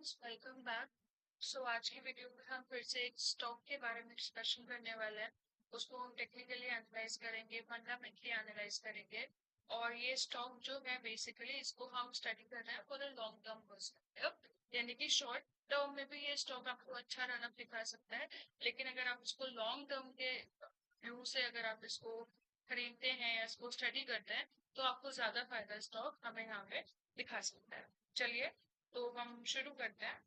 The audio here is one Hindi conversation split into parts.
Friends, welcome back. आज की वीडियो में हम फिर से एक स्टॉक के बारे में डिस्कशन करने वाले हैं। उसको हम टेक्निकली एनालाइज करेंगे, फंडामेंटली एनालाइज करेंगे। और ये स्टॉक जो है बेसिकली इसको हम स्टडी कर रहे हैं for a long term perspective, यानी कि शॉर्ट टर्म में भी ये स्टॉक आपको अच्छा रनअप दिखा सकता है, लेकिन अगर आप इसको लॉन्ग टर्म के व्यू से अगर आप इसको खरीदते हैं या इसको स्टडी करते हैं तो आपको ज्यादा फायदा स्टॉक हमें यहाँ पे दिखा सकता है। चलिए, तो हम शुरू करते हैं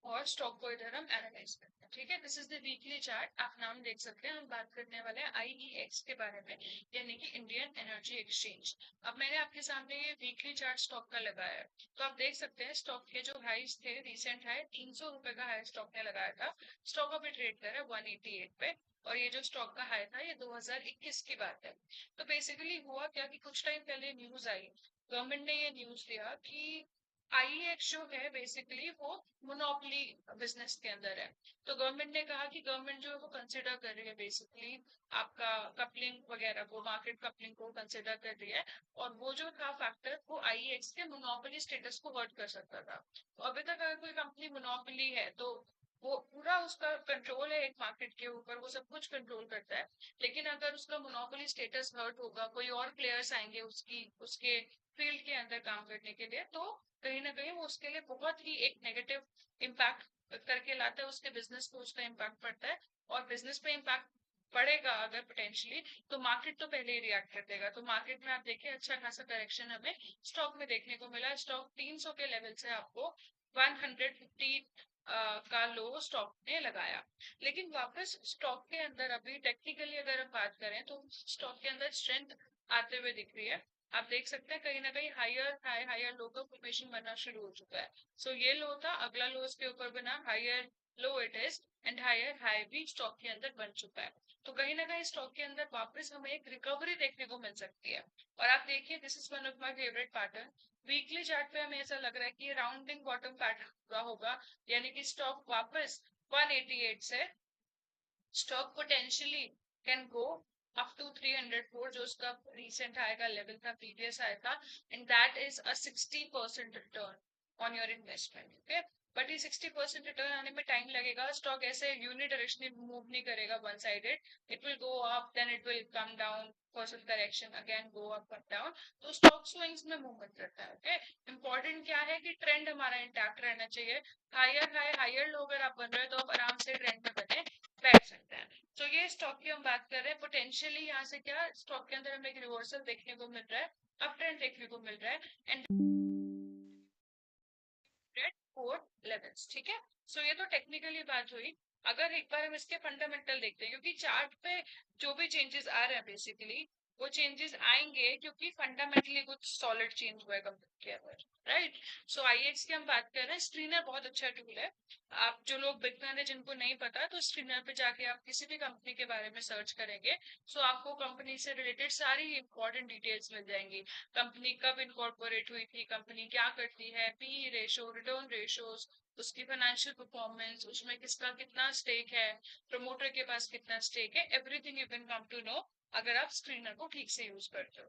और स्टॉक को इधर हम एनालाइज करते हैं। ठीक है, this is the weekly chart. आप नाम देख सकते हैं। हम बात करने वाले हैं आईईएक्स के बारे में, यानी कि इंडियन एनर्जी एक्सचेंज। अब मैंने आपके सामने ये वीकली चार्ट स्टॉक का लगाया है, तो आप देख सकते हैं स्टॉक के जो हाईस थे, रिसेंट हाई 300 रुपए का हाई स्टॉक ने लगाया था। स्टॉक अभी ट्रेड कर रहा है 188 पे, और ये जो स्टॉक का हाई था ये 2021 की बात है। तो बेसिकली हुआ क्या कि कुछ टाइम पहले न्यूज आई, गवर्नमेंट ने ये न्यूज दिया कि आईएक्स जो है बेसिकली वो मोनोपोली बिजनेस के अंदर है। तो गवर्नमेंट ने कहा कि गवर्नमेंट जो है वो कंसिडर कर रही है बेसिकली आपका कपलिंग वगैरह को, मार्केट कपलिंग को कंसिडर कर रही है। और वो जो था फैक्टर वो आईएक्स के मोनोपोली स्टेटस को हर्ट कर सकता था। तो अभी तक अगर कोई कंपनी मोनोपोली है तो वो पूरा उसका कंट्रोल है एक मार्केट के ऊपर, वो सब कुछ कंट्रोल करता है। लेकिन अगर उसका मोनोपोली स्टेटस हर्ट होगा, कोई और प्लेयर्स आएंगे उसकी उसके फील्ड के अंदर काम करने के लिए, तो कहीं ना कहीं वो उसके लिए बहुत ही एक नेगेटिव इम्पैक्ट करके लाता है। उसके बिजनेस पे उसका इम्पैक्ट पड़ता है, और बिजनेस पे इम्पैक्ट पड़ेगा अगर पोटेंशियली, तो मार्केट तो पहले ही रिएक्ट कर देगा। तो मार्केट में आप देखिए अच्छा खासा करेक्शन हमें स्टॉक में देखने को मिला। स्टॉक 300 के लेवल से आपको 150 का लो स्टॉक ने लगाया। लेकिन वापस स्टॉक के अंदर अभी टेक्निकली अगर हम बात करें तो स्टॉक के अंदर स्ट्रेंथ आते हुए दिख रही है। आप देख सकते हैं कहीं ना कहीं हायर हाई हायर लो का फॉर्मेशन बनना शुरू हो चुका है। ये लो था, अगला लो इसके ऊपर बना, higher low it is, and higher high भी स्टॉक के अंदर बन चुका है। तो कहीं ना कहीं स्टॉक के अंदर वापस हमें एक रिकवरी देखने को मिल सकती है। और आप देखिए, this is one of my favourite pattern. Weekly chart पे हमें ऐसा लग रहा है कि राउंडिंग बॉटम पैटर्न पूरा होगा, यानी कि स्टॉक वापस 188 से stock potentially can go up to 304, जो उसका रिसेंट हाई का लेवल था, प्रीवियस हाई था, and that is a 60% return on your investment. Okay, but ये 60% रिटर्न आने में टाइम लगेगा। स्टॉक ऐसे यूनिडायरेक्शनली मूव नहीं करेगा one sided. It will go up, then it will come down, for correction, again go up up down. तो स्टॉक स्विंग्स में मूवमेंट करता है। ओके, इंपॉर्टेंट क्या है कि ट्रेंड हमारा इंटैक्ट रहना चाहिए। हायर हाई हायर लो अगर आप बन रहे हो तो आप आराम से ट्रेंड में बने बैठ सकते हैं। तो ये स्टॉक की हम बात कर रहे हैं। पोटेंशियली यहाँ से क्या स्टॉक के अंदर हमें एक रिवर्सल देखने को मिल रहा है, अप ट्रेंड देखने को मिल रहा है, एंड फोर लेवल्स। ठीक है, ये तो टेक्निकली बात हुई। अगर एक बार हम इसके फंडामेंटल देखते हैं, क्योंकि चार्ट पे जो भी चेंजेस आ रहे हैं बेसिकली वो चेंजेस आएंगे क्योंकि फंडामेंटली कुछ सॉलिड चेंज हुआ है कंपनी के अंदर, राइट। आईएक्स की हम बात कर रहे हैं। स्क्रीनर बहुत अच्छा टूल है। आप जो लोग बिगनर है जिनको नहीं पता, तो स्क्रीनर पे जाके आप किसी भी कंपनी के बारे में सर्च करेंगे, आपको कंपनी से रिलेटेड सारी इंपॉर्टेंट डिटेल्स मिल जाएंगी। कंपनी कब इनकॉर्पोरेट हुई थी, कंपनी क्या करती है, पी रेशो, रिटर्न रेशोज, उसकी फाइनेंशियल परफॉर्मेंस, उसमें किसका कितना स्टेक है, प्रमोटर के पास कितना स्टेक है, everything you can come to know अगर आप स्क्रीनर को ठीक से यूज करते हो।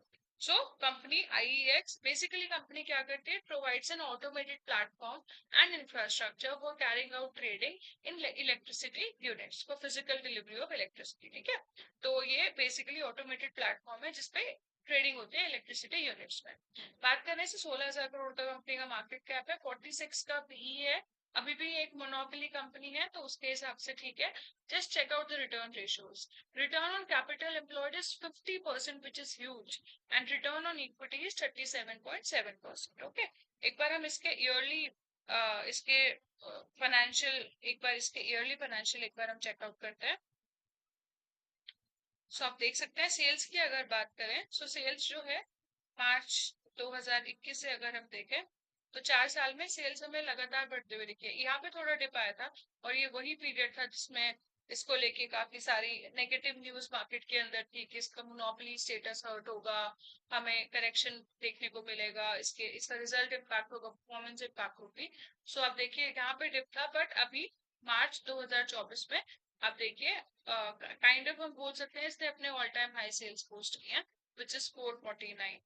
कंपनी आईईएक्स बेसिकली कंपनी क्या करती है, provides N automated platform and infrastructure for carrying out trading in electricity units, for physical delivery of electricity. ठीक है, तो ये बेसिकली ऑटोमेटेड प्लेटफॉर्म है जिसपे ट्रेडिंग होती है इलेक्ट्रिसिटी यूनिट्स में। बात करने से 16,000 करोड़ का कंपनी का मार्केट कैप है, 46 का पीई है। अभी भी एक मोनोपोली कंपनी है तो उसके हिसाब से ठीक है। Just check out the return ratios. Return on capital employed is 50%, which is huge, and return on equity is 37.7%। Okay, एक बार हम इसके ईयरली इसके फाइनेंशियल एक बार इसके ईयरली फाइनेंशियल एक बार हम चेकआउट करते हैं। आप देख सकते हैं सेल्स की अगर बात करें, सेल्स जो है मार्च 2021 से अगर हम देखें तो 4 साल में सेल्स हमें लगातार बढ़ते हुए दिखे। यहाँ पे थोड़ा डिप आया था, और ये वही पीरियड था जिसमें इसको लेके काफी सारी नेगेटिव न्यूज मार्केट के अंदर थी कि इसका मोनोपोली स्टेटस हर्ट होगा, हमें करेक्शन देखने को मिलेगा, इसका रिजल्ट इम्पैक्ट होगा, परफॉर्मेंस इम्पैक्ट होगी। आप देखिए यहाँ पे डिप था, बट अभी मार्च 2024 में आप देखिए काइंड ऑफ हम बोल सकते हैं इसने अपने all time high sales post किए हैं, विच इज 449।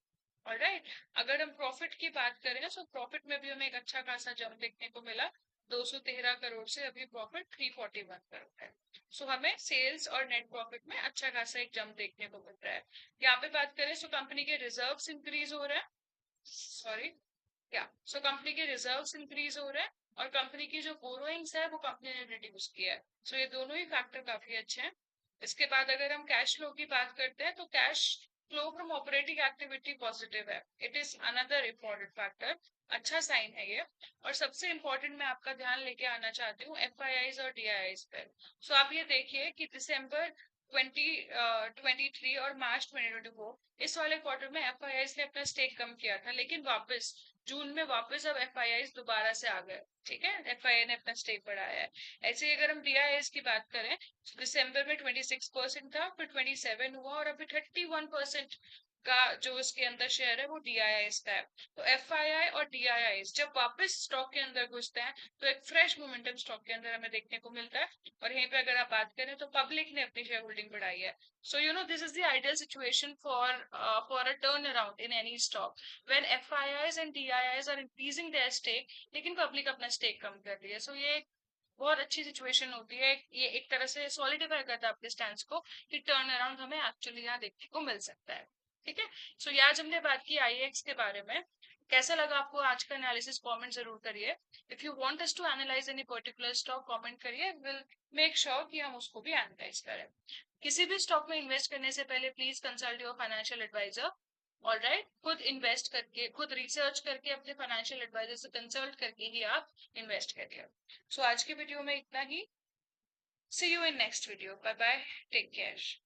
ऑलराइट। अगर हम प्रॉफिट की बात करें तो प्रॉफिट में भी हमें एक अच्छा खासा जंप देखने को मिला, 213 करोड़ से अभी प्रॉफिट 341 करोड़ है। सो हमें सेल्स और नेट प्रॉफिट में अच्छा खासा एक जंप देखने को मिल रहा है। यहाँ पे बात करें तो कंपनी के रिजर्व्स इंक्रीज हो रहा है, सॉरी, या सो कंपनी के रिजर्व्स इंक्रीज हो रहे हैं, और कंपनी की जो बोरोइंग्स है वो कंपनी ने रिड्यूस किया है। सो ये दोनों ही फैक्टर काफी अच्छे हैं। इसके बाद अगर हम कैश फ्लो की बात करते हैं तो cash flow from operating activity positive है, it is another important factor, अच्छा साइन है ये। और सबसे इम्पोर्टेंट मैं आपका ध्यान लेके आना चाहती हूँ एफआईआईज और डीआईआईज पर। सो आप ये देखिए कि दिसंबर 2023 और मार्च 2024 इस वाले क्वार्टर में एफआईआईज ने अपना स्टेक कम किया था, लेकिन वापस जून में वापस अब एफआईआईज दोबारा से आ गए। ठीक है, एफआईआई ने अपना स्टेक बढ़ाया है। ऐसे ही अगर हम डीआईआईज की बात करें, दिसंबर में 26% था, फिर 27 हुआ, और अभी 31% का जो इसके अंदर शेयर है वो डीआईआईज का है। तो एफआईआई और डीआईआई जब वापस स्टॉक के अंदर घुसते हैं तो एक फ्रेश मोमेंटम स्टॉक के अंदर हमें देखने को मिलता है। और यहीं पे अगर आप बात करें तो पब्लिक ने अपनी शेयर होल्डिंग बढ़ाई है। So you know this is the ideal situation for a turn around in any stock, when FIIs and DIIs are increasing their stake, लेकिन पब्लिक अपना स्टेक कम कर रही है। सो ये बहुत अच्छी सिचुएशन होती है, ये एक तरह से सॉलिडिफाई करता है अपने स्टैंड को कि टर्न अराउंड हमें एक्चुअली यहाँ देखने को मिल सकता है। ठीक है, सो आज हमने बात की आईएक्स के बारे में। कैसा लगा आपको आज का एनालिसिस, कमेंट जरूर करिए। If you want us to analyze any particular stock, comment करिए, विल मेक श्योर कि हम उसको भी एनालाइज करें। किसी भी स्टॉक में इन्वेस्ट करने से पहले please consult your financial advisor. Alright, खुद इन्वेस्ट करके, खुद रिसर्च करके, अपने फाइनेंशियल एडवाइजर से कंसल्ट करके ही आप इन्वेस्ट करिए। सो आज की वीडियो में इतना ही। See you in next video, bye bye, take care.